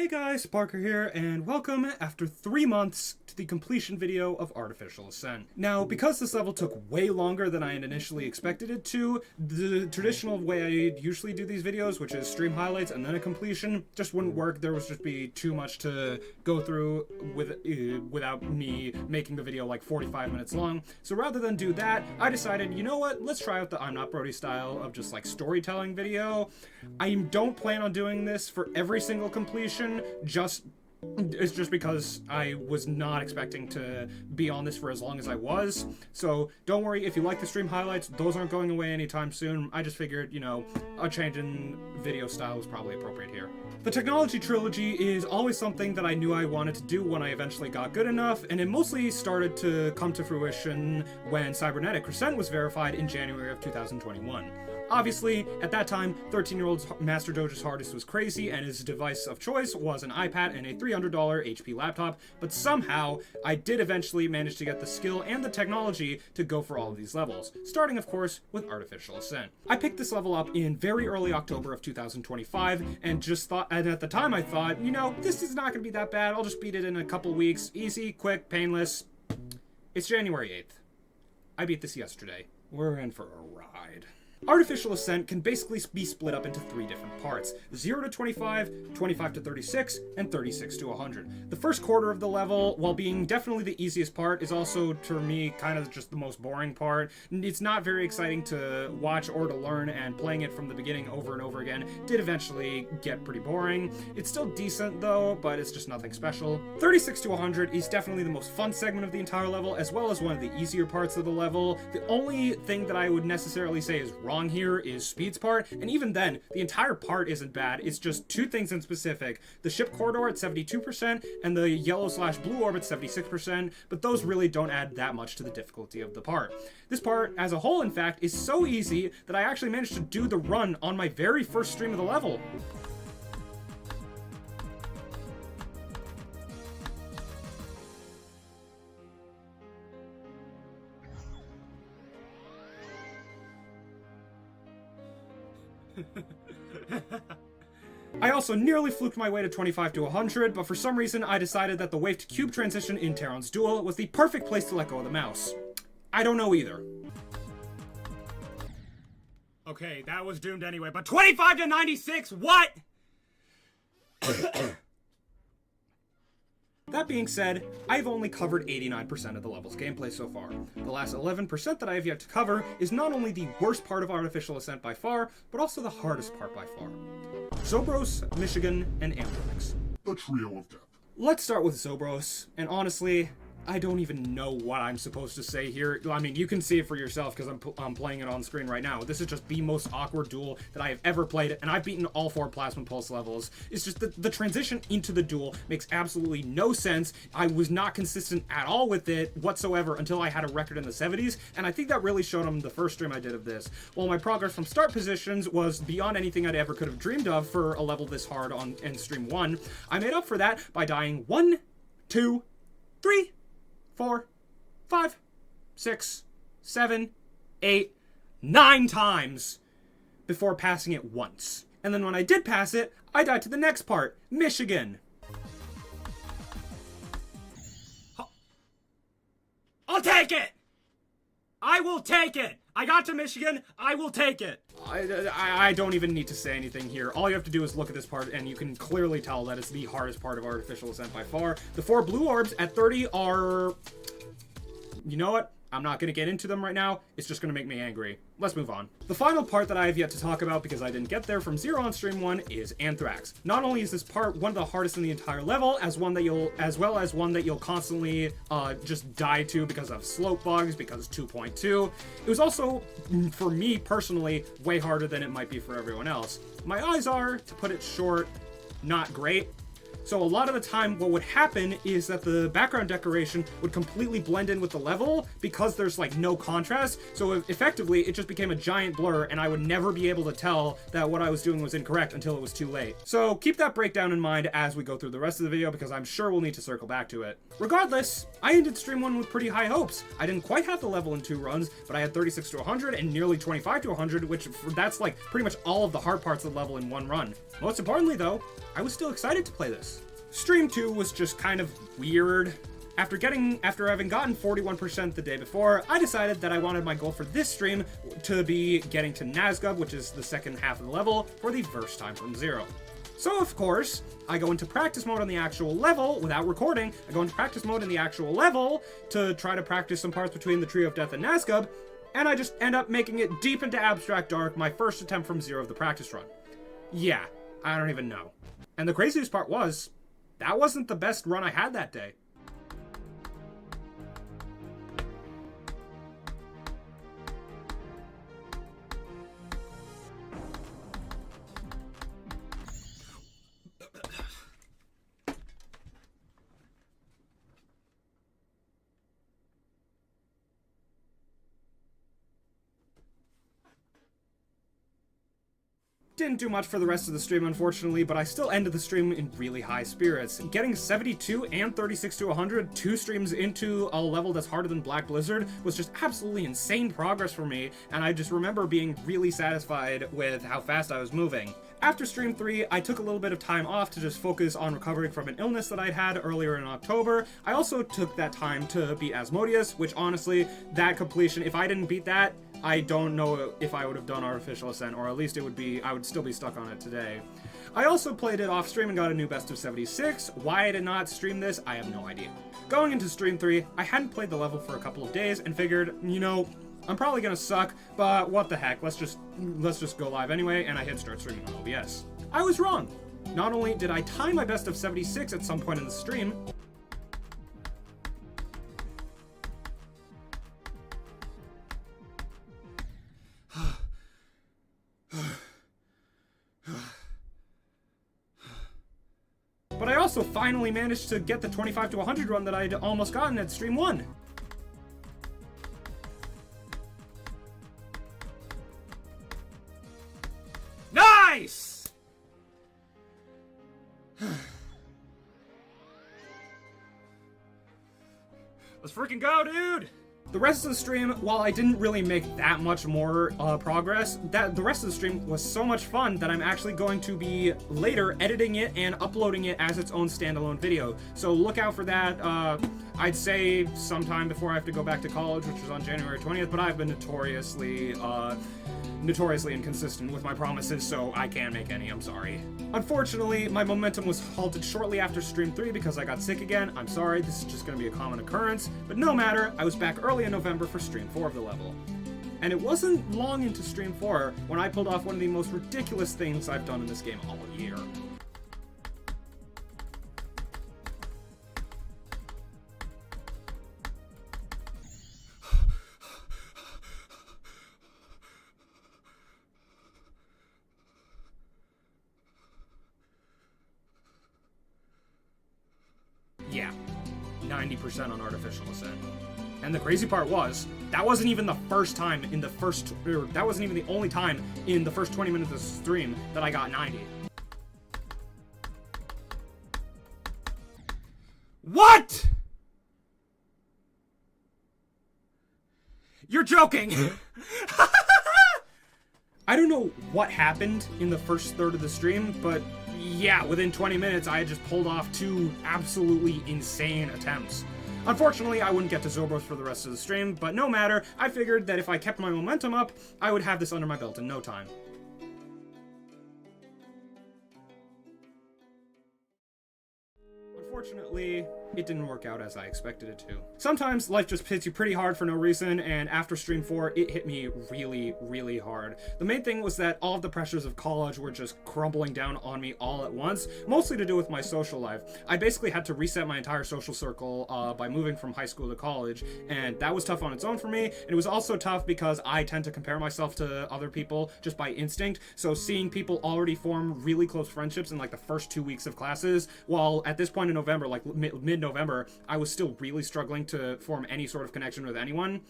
Hey guys, Parker here, and welcome after 3 months to the completion video of Artificial Ascent. Now, because this level took way longer than I had initially expected it to, the traditional way I usually do these videos, which is stream highlights and then a completion, just wouldn't work. There would just be too much to go through without me making the video like 45 minutes long. So rather than do that, I decided, you know what, let's try out the I'm Not Brody style of just like storytelling video. I don't plan on doing this for every single completion. It's just because I was not expecting to be on this for as long as I was. So don't worry, if you like the stream highlights, those aren't going away anytime soon. I just figured, you know, a change in video style was probably appropriate here. The Technology Trilogy is always something that I knew I wanted to do when I eventually got good enough, and it mostly started to come to fruition when Cybernetic Ascent was verified in January of 2021. Obviously, at that time, 13-year-old Master Doge's hardest was crazy, and his device of choice was an iPad and a $300 HP laptop, but somehow, I did eventually manage to get the skill and the technology to go for all of these levels, starting, of course, with Artificial Ascent. I picked this level up in very early October of 2025, and at the time I thought, you know, this is not going to be that bad, I'll just beat it in a couple weeks, easy, quick, painless. It's January 8th. I beat this yesterday. We're in for a ride. Artificial Ascent can basically be split up into 3 different parts: 0 to 25, 25 to 36, and 36 to 100. The first quarter of the level, while being definitely the easiest part, is also, to me, kind of just the most boring part. It's not very exciting to watch or to learn, and playing it from the beginning over and over again did eventually get pretty boring. It's still decent though, but it's just nothing special. 36 to 100 is definitely the most fun segment of the entire level, as well as one of the easier parts of the level. The only thing that I would necessarily say is wrong here is Speed's part, and even then, the entire part isn't bad. It's just 2 things in specific: the ship corridor at 72% and the yellow/blue orb at 76%, but those really don't add that much to the difficulty of the part. This part, as a whole, in fact, is so easy that I actually managed to do the run on my very first stream of the level. I also nearly fluked my way to 25 to 100, but for some reason I decided that the wave to cube transition in Terron's duel was the perfect place to let go of the mouse. I don't know either. Okay, that was doomed anyway, but 25 to 96, what? That being said, I've only covered 89% of the level's gameplay so far. The last 11% that I have yet to cover is not only the worst part of Artificial Ascent by far, but also the hardest part by far. Zobros, Michigan, and Amberlex. The trio of death. Let's start with Zobros, and honestly, I don't even know what I'm supposed to say here. I mean, you can see it for yourself because I'm playing it on screen right now. This is just the most awkward duel that I have ever played, and I've beaten all 4 Plasma Pulse levels. It's just the transition into the duel makes absolutely no sense. I was not consistent at all with it whatsoever until I had a record in the 70s, and I think that really showed on the first stream I did of this. While my progress from start positions was beyond anything I'd ever could have dreamed of for a level this hard in stream 1, I made up for that by dying 1, 2, 3, 4, 5, 6, 7, 8, 9 times before passing it once. And then when I did pass it, I died to the next part, Michigan. I'll take it! I will take it! I got to Michigan, I will take it! I don't even need to say anything here. All you have to do is look at this part, and you can clearly tell that it's the hardest part of Artificial Ascent by far. The 4 blue orbs at 30 are... You know what? I'm not going to get into them right now. It's just going to make me angry. Let's move on. The final part that I have yet to talk about, because I didn't get there from 0 on stream 1, is Anthrax. Not only is this part one of the hardest in the entire level, as well as one that you'll constantly just die to because of slope bugs, because 2.2. It was also, for me personally, way harder than it might be for everyone else. My eyes are, to put it short, not great. So a lot of the time what would happen is that the background decoration would completely blend in with the level because there's like no contrast. So effectively it just became a giant blur, and I would never be able to tell that what I was doing was incorrect until it was too late. So keep that breakdown in mind as we go through the rest of the video, because I'm sure we'll need to circle back to it. Regardless, I ended stream 1 with pretty high hopes. I didn't quite have the level in 2 runs, but I had 36 to 100 and nearly 25 to 100, which that's like pretty much all of the hard parts of the level in 1 run. Most importantly though, I was still excited to play this. Stream 2 was just kind of weird. After having gotten 41% the day before, I decided that I wanted my goal for this stream to be getting to Nazgub, which is the second half of the level, for the first time from zero. So, of course, I go into practice mode on the actual level without recording. I go into practice mode in the actual level to try to practice some parts between the Trio of Death and Nazgub, and I just end up making it deep into Abstract Dark, my first attempt from zero of the practice run. Yeah, I don't even know. And the craziest part was, that wasn't the best run I had that day. Didn't do much for the rest of the stream, unfortunately, but I still ended the stream in really high spirits. Getting 72 and 36 to 100, 2 streams into a level that's harder than Black Blizzard, was just absolutely insane progress for me, and I just remember being really satisfied with how fast I was moving. After stream 3, I took a little bit of time off to just focus on recovering from an illness that I'd had earlier in October. I also took that time to beat Asmodeus, which honestly, that completion, if I didn't beat that, I don't know if I would have done Artificial Ascent, or at least I would still be stuck on it today. I also played it off stream and got a new best of 76. Why I did not stream this, I have no idea. Going into stream 3, I hadn't played the level for a couple of days and figured, you know, I'm probably gonna suck, but what the heck, let's just go live anyway, and I hit start streaming on OBS. I was wrong. Not only did I tie my best of 76 at some point in the stream, but I also finally managed to get the 25 to 100 run that I'd almost gotten at stream 1. Nice! Let's freaking go, dude! The rest of the stream, while I didn't really make that much more progress, the rest of the stream was so much fun that I'm actually going to be later editing it and uploading it as its own standalone video. So look out for that. I'd say sometime before I have to go back to college, which was on January 20th, but I've been notoriously inconsistent with my promises, so I can't make any, I'm sorry. Unfortunately, my momentum was halted shortly after stream 3 because I got sick again. I'm sorry, this is just gonna be a common occurrence, but no matter, I was back early in November for stream 4 of the level. And it wasn't long into stream 4 when I pulled off one of the most ridiculous things I've done in this game all year. Yeah, 90% on Artificial Ascent. And the crazy part was, that wasn't even the first time in the first, or that wasn't even the only time in the first 20 minutes of the stream that I got 90. What?! You're joking! I don't know what happened in the first third of the stream, but yeah, within 20 minutes I had just pulled off 2 absolutely insane attempts. Unfortunately, I wouldn't get to Zobros for the rest of the stream, but no matter, I figured that if I kept my momentum up, I would have this under my belt in no time. Unfortunately, it didn't work out as I expected it to. Sometimes life just hits you pretty hard for no reason, and after stream 4, it hit me really, really hard. The main thing was that all of the pressures of college were just crumbling down on me all at once, mostly to do with my social life. I basically had to reset my entire social circle by moving from high school to college, and that was tough on its own for me, and it was also tough because I tend to compare myself to other people just by instinct, so seeing people already form really close friendships in like the first 2 weeks of classes, while at this point in November, like mid-November, I was still really struggling to form any sort of connection with anyone.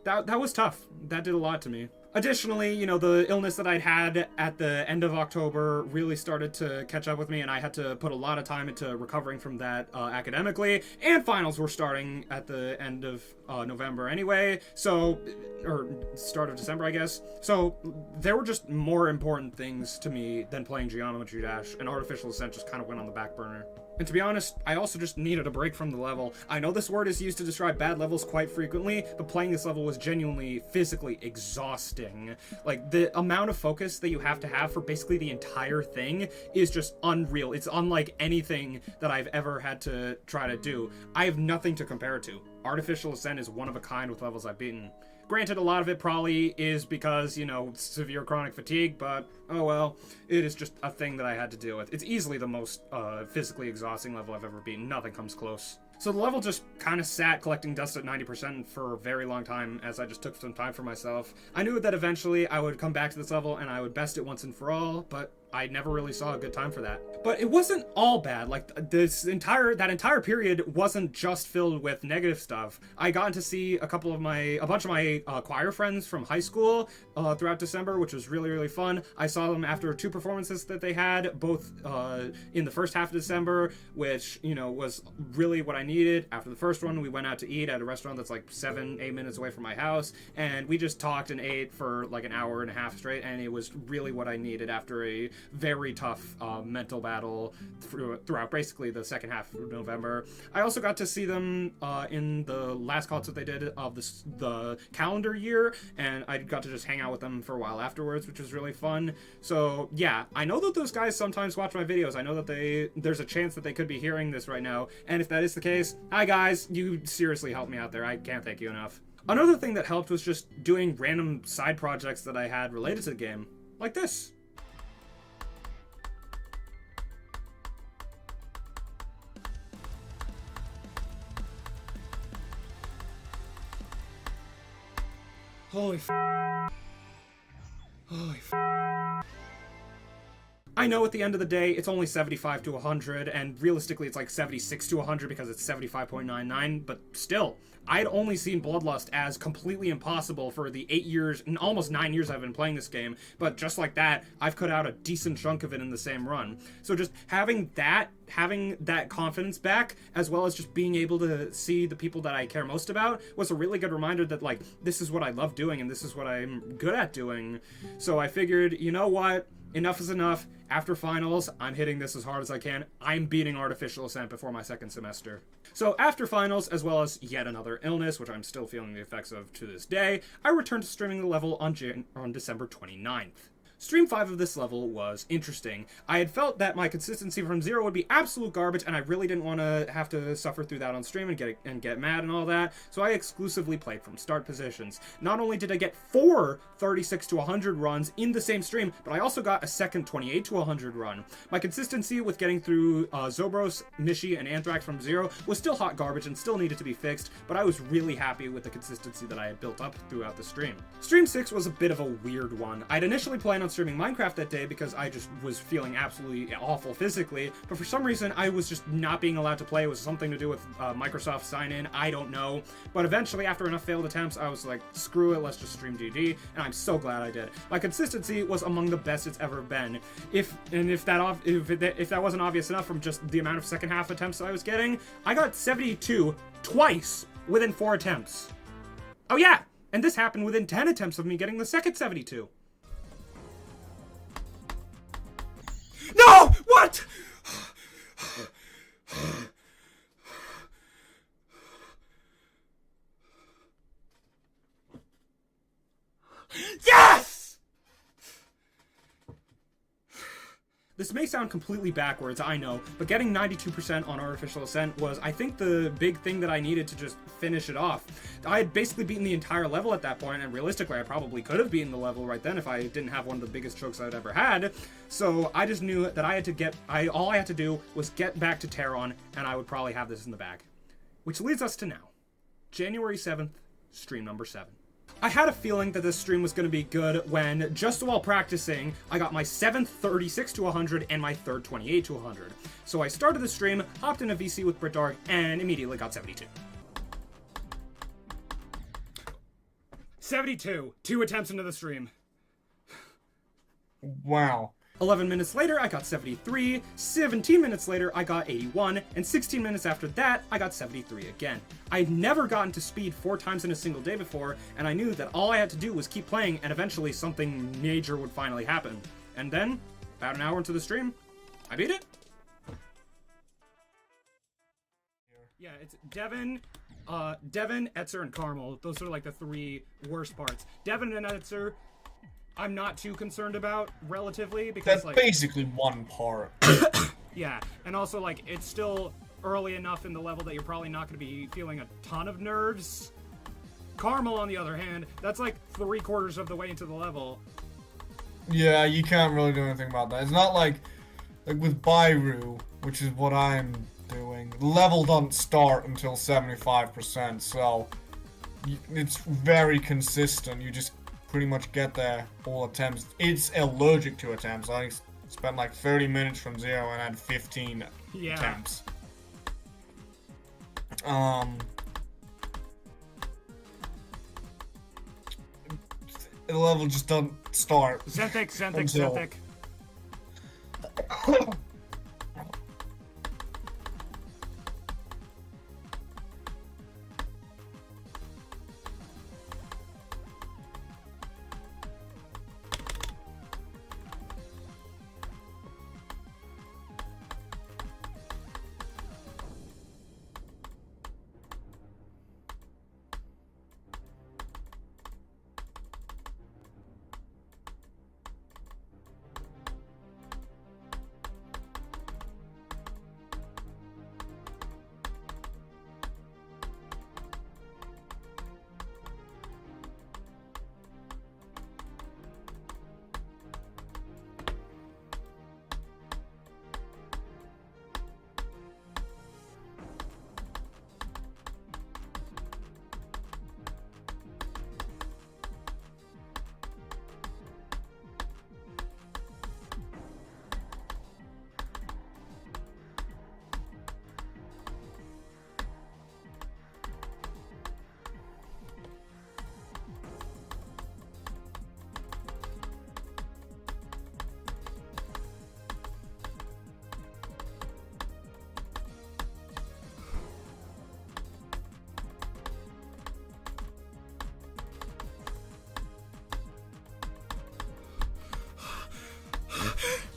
That was tough. That did a lot to me. Additionally, you know, the illness that I'd had at the end of October really started to catch up with me, and I had to put a lot of time into recovering from that academically, and finals were starting at the end of November anyway, or start of December, I guess. So there were just more important things to me than playing Geometry Dash, and Artificial Ascent just kind of went on the back burner. And to be honest, I also just needed a break from the level. I know this word is used to describe bad levels quite frequently, but playing this level was genuinely physically exhausting. Like, the amount of focus that you have to have for basically the entire thing is just unreal. It's unlike anything that I've ever had to try to do. I have nothing to compare it to. Artificial Ascent is one of a kind with levels I've beaten. Granted, a lot of it probably is because, you know, severe chronic fatigue, but oh well, it is just a thing that I had to deal with. It's easily the most physically exhausting level I've ever beaten. Nothing comes close. So the level just kind of sat collecting dust at 90% for a very long time as I just took some time for myself. I knew that eventually I would come back to this level and I would best it once and for all, but I never really saw a good time for that. But it wasn't all bad. Like, that entire period wasn't just filled with negative stuff. I got to see a bunch of my choir friends from high school throughout December, which was really, really fun. I saw them after 2 performances that they had, both in the first half of December, which, you know, was really what I needed. After the first one, we went out to eat at a restaurant that's like 7-8 minutes away from my house, and we just talked and ate for like an hour and a half straight, and it was really what I needed after a very tough mental battle throughout basically the second half of November. I also got to see them in the last concert they did of the calendar year, and I got to just hang out with them for a while afterwards, which was really fun. So yeah, I know that those guys sometimes watch my videos. I know that there's a chance that they could be hearing this right now, and if that is the case, hi guys, you seriously helped me out there. I can't thank you enough. Another thing that helped was just doing random side projects that I had related to the game, like this. Holy I know at the end of the day, it's only 75 to 100, and realistically it's like 76 to 100 because it's 75.99, but still, I'd only seen Bloodlust as completely impossible for the 8 years, and almost 9 years I've been playing this game, but just like that, I've cut out a decent chunk of it in the same run. So just having that confidence back, as well as just being able to see the people that I care most about, was a really good reminder that, like, this is what I love doing, and this is what I'm good at doing. So I figured, you know what? Enough is enough. After finals, I'm hitting this as hard as I can. I'm beating Artificial Ascent before my second semester. So after finals, as well as yet another illness, which I'm still feeling the effects of to this day, I returned to streaming the level on December 29th. Stream 5 of this level was interesting. I had felt that my consistency from 0 would be absolute garbage, and I really didn't want to have to suffer through that on stream and get mad and all that, so I exclusively played from start positions. Not only did I get 4 36 to 100 runs in the same stream, but I also got a second 28 to 100 run. My consistency with getting through Zobros, Mishi, and Anthrax from 0 was still hot garbage and still needed to be fixed, but I was really happy with the consistency that I had built up throughout the stream. Stream 6 was a bit of a weird one. I'd initially planned on streaming Minecraft that day because I just was feeling absolutely awful physically, but for some reason I was just not being allowed to play. It was something to do with Microsoft sign-in, I don't know, but eventually after enough failed attempts I was like, screw it, let's just stream GG, and I'm so glad I did. My consistency was among the best it's ever been. If that wasn't obvious enough from just the amount of second half attempts I was getting, I got 72 twice within 4 attempts. Oh yeah, and this happened within 10 attempts of me getting the second 72. No! What? Yes! This may sound completely backwards, I know, but getting 92% on Artificial Ascent was, I think, the big thing that I needed to just finish it off. I had basically beaten the entire level at that point, and realistically, I probably could have beaten the level right then if I didn't have one of the biggest chokes I'd ever had. So I just knew that all I had to do was get back to Terron, and I would probably have this in the bag. Which leads us to now. January 7th, stream number 7. I had a feeling that this stream was going to be good when, just while practicing, I got my 7th 36 to 100 and my 3rd 28 to 100. So I started the stream, hopped in a VC with BritDark, and immediately got 72. 72. 2 attempts into the stream. Wow. 11 minutes later, I got 73, 17 minutes later, I got 81, and 16 minutes after that, I got 73 again. I'd never gotten to speed 4 times in a single day before, and I knew that all I had to do was keep playing, and eventually something major would finally happen. And then, about an hour into the stream, I beat it. Yeah, it's Devin, Etzer, and Carmel. Those are like the 3 worst parts. Devin and Etzer, I'm not too concerned about, relatively, because That's like basically one part. yeah, and also like it's still early enough in the level that you're probably not going to be feeling a ton of nerves. Carmel, on the other hand, that's like 3/4 of the way into the level. Yeah, you can't really do anything about that. It's not like with Byru, which is what I'm doing. The level doesn't start until 75%, so it's very consistent. You just pretty much get there all attempts. It's allergic to attempts. I spent like 30 minutes from 0 and had 15 attempts. The level just doesn't start. Xanthic.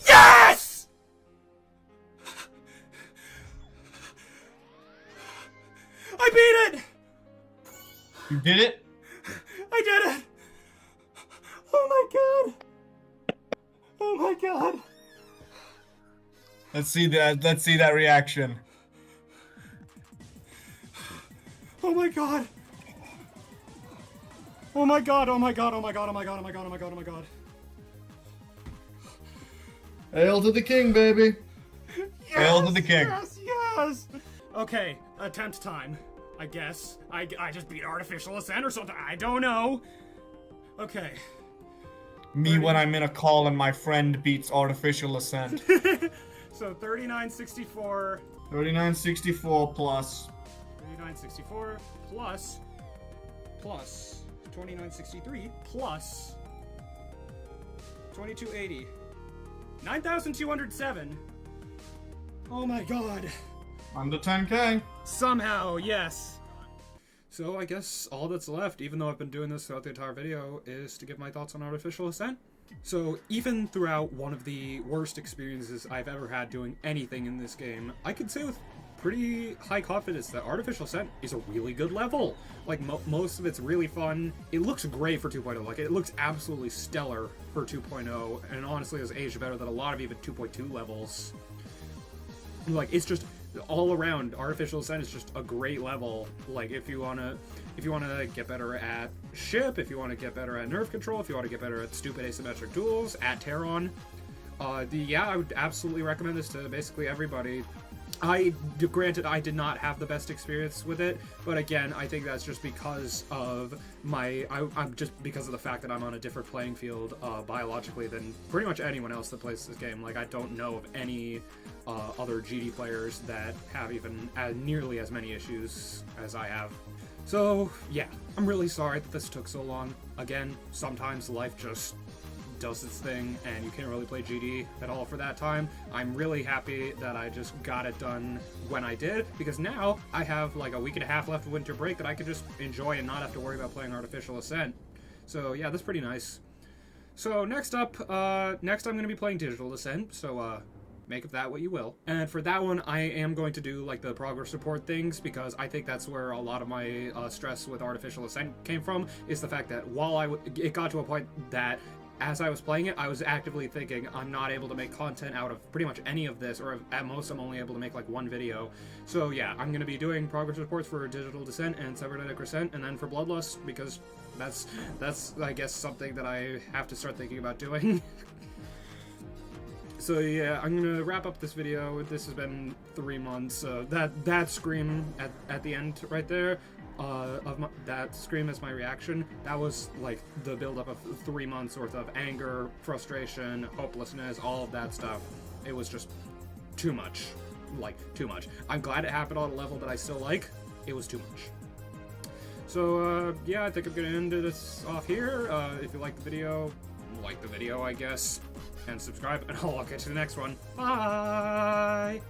Yes! I beat it! You did it? I did it! Oh my god! Oh my god! Let's see that reaction. Oh my god! Oh my god, oh my god, oh my god, oh my god, oh my god, oh my god, oh my god. Hail to the king, baby! Yes, Hail to the king! Yes! Okay, attempt time, I guess. I just beat Artificial Ascent or something, I don't know. Okay. Me when I'm in a call and my friend beats Artificial Ascent. So 3964. 3964 plus. 3964 plus 2963 plus 2280. 9,207. Oh my god. Under 10k. Somehow, yes. So I guess all that's left, even though I've been doing this throughout the entire video, is to give my thoughts on Artificial Ascent. So even throughout one of the worst experiences I've ever had doing anything in this game, I could say with pretty high confidence that Artificial Ascent is a really good level. Like, most of it's really fun. It looks great for 2.0. Like, it looks absolutely stellar for 2.0, and honestly has aged better than a lot of even 2.2 levels. Like, it's just all around, Artificial Ascent is just a great level. Like, if you wanna get better at ship, if you want to get better at nerve control, if you want to get better at stupid asymmetric duels, at Terron, I would absolutely recommend this to basically everybody. Granted, I did not have the best experience with it, but again, I think that's just because of I'm just because of the fact that I'm on a different playing field biologically than pretty much anyone else that plays this game. Like, I don't know of any other GD players that have even nearly as many issues as I have. So, yeah, I'm really sorry that this took so long. Again, sometimes life just does its thing, and you can't really play GD at all for that time. I'm really happy that I just got it done when I did, because now I have like a week and a half left of winter break that I could just enjoy and not have to worry about playing Artificial Ascent. So, yeah, that's pretty nice. So, next up, next I'm going to be playing Digital Descent, so, make of that what you will. And for that one, I am going to do like the progress report things, because I think that's where a lot of my stress with Artificial Ascent came from, is the fact that while it got to a point that as I was playing it, I was actively thinking, I'm not able to make content out of pretty much any of this, or at most I'm only able to make like one video. So yeah, I'm going to be doing progress reports for Digital Descent and Cybernetic Ascent, and then for Bloodlust, because that's I guess something that I have to start thinking about doing. So yeah, I'm gonna wrap up this video. This has been 3 months. That scream at the end right there, that scream as my reaction, that was like the buildup of 3 months worth of anger, frustration, hopelessness, all of that stuff. It was just too much. Like, too much. I'm glad it happened on a level that I still like. It was too much. So, yeah, I think I'm gonna end this off here. If you like the video, I guess, and subscribe, and I'll get to the next one. Bye!